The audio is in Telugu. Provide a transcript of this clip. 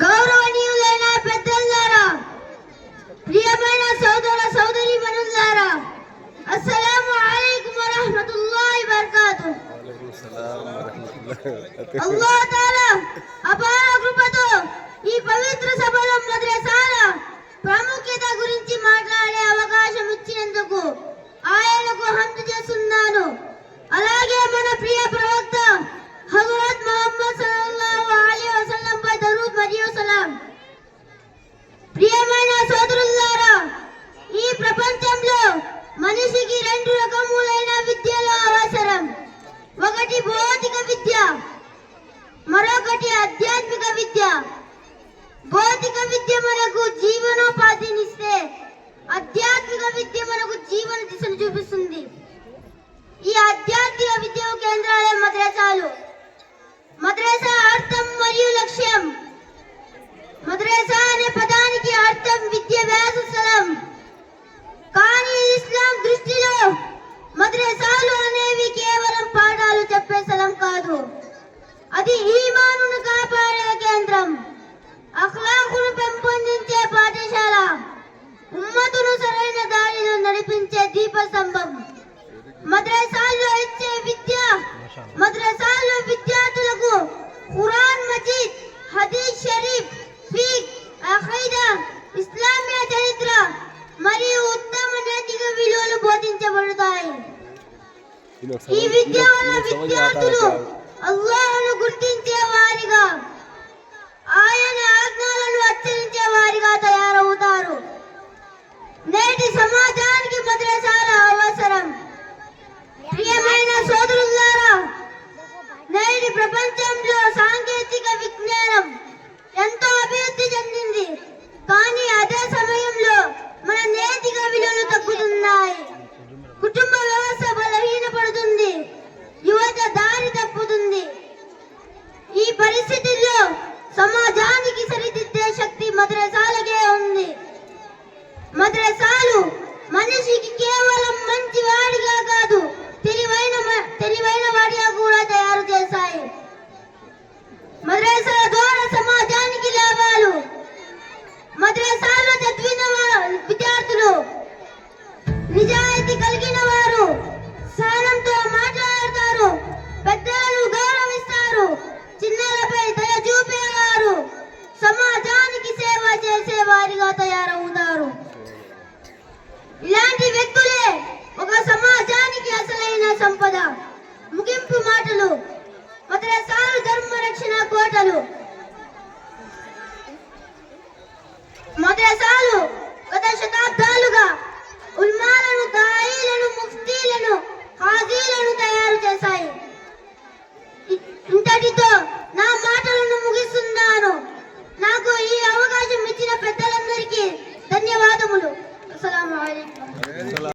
గౌరవనీయులైన పెద్దలారా, ప్రియమైన సోదర సోదరీమణులారా, అస్సలాము అలైకుం వరహ్మతుల్లాహి వబరకాతుహ్. అల్లాహ్ తాలా అపార కృపతో ఈ పవిత్ర సభలో మద్రసాల ప్రాముఖ్యత గురించి మాట్లాడే అవకాశం ఇచ్చినందుకు ఆయనకు హమ్దు చేస్తున్నాను. అలాగే మన ప్రియ ప్రవక్త హజరత్ ముహమ్మద్ సల్లల్లాహు అలైహి వసల్లం పై దరూద్ మరియు సలాం. ప్రియమైన సోదరులారా, ఈ ప్రపంచంలో మనిషికి రెండు రకములైన విద్యలు అవసరం. ఒకటి భౌతిక విద్య, మరొకటి ఆధ్యాత్మిక విద్య. భౌతిక విద్య మనకు జీవనోపాధినిస్తే, ఆధ్యాత్మిక విద్య మనకు జీవన దిశను చూపిస్తుంది. ఈ ఆధ్యాత్మిక విద్య కేంద్రాలే మద్రసాలు. మద్రసా అర్థం మరియు లక్ష్యం. మద్రసా అనే పదానికి అర్థం విద్యాభ్యాస స్థలం. కానీ ఇస్లాం దృష్టిలో మద్రసాలు అనేవి కేవలం పాఠాలు చెప్పే స్థలం కాదు. అది ఈమానును కాపాడే కేంద్రం, అఖ్లాకును పెంపొందించే పాఠశాల, ఉమ్మతును సరైన దారిలో నడిపించే దీపస్తంభం. మద్రసాల్లో ఇచ్చే విద్య, మద్రసాల్లో విద్యార్థులకు ఖురాన్ మజీద్, హదీస్ షరీఫ్, ఫిక్, అఖీదా, ఇస్లామీయ చరిత్ర మరియు ఉత్తమ నైతిక విలువలు బోధించబడతాయి. ఈ విద్య వల్ల విద్యార్థులు అల్లాహ్ను గుర్తించే వారిగా, ఆయన ఆజ్ఞలను ఆచరించే వారిగా తయారవుతారు. నేటి సమాజానికి మద్రసాల అవసరం. ప్రియమైన సోదరులారా, నేటి ప్రపంచంలో సాంకేతిక విజ్ఞానం ఎంతో అభివృద్ధి చెందింది. కానీ అదే సమయంలో మన నైతిక విలువలు తగ్గుతున్నాయి. కుటుంబ వ్యవస్థ బలహీనపడుతుంది, యువత దారి తప్పుతుంది. ఈ పరిస్థితుల్లో సమాజానికి సరిదిద్దే శక్తి మద్రసాలకే ఉంది. మద్రసాలు మనిషికి కేవలం మంచి వాడిగా కాదు, తెలివైన వాడిగా కూడా తయారు చేశాయి. మద్రసాల ద్వారా సమాజానికి లాభాలు. మద్రసాలో చదివిన విద్యార్థులు నిజాయితీ కలిగిన వారు, సహనంతో మాట్లాడతారు, పెద్దలను గౌరవిస్తారు, చిన్నలపై దయ చూపేవారు, సమాజానికి సేవ చేసే వారిగా తయారవుతారు. ఇలాంటి వ్యక్తులే ఒక సమాజానికి అసలైన సంపద. ముగింపు మాటలు. మద్రసాలు ధర్మ రక్షణ కోటలు. మద్రసాలు గత శతాబ్దాలుగా ఉల్మాలను, దాయిలను, ముఫ్తీలను, హాజీలను తయారు చేశాయి. ఇంతటితో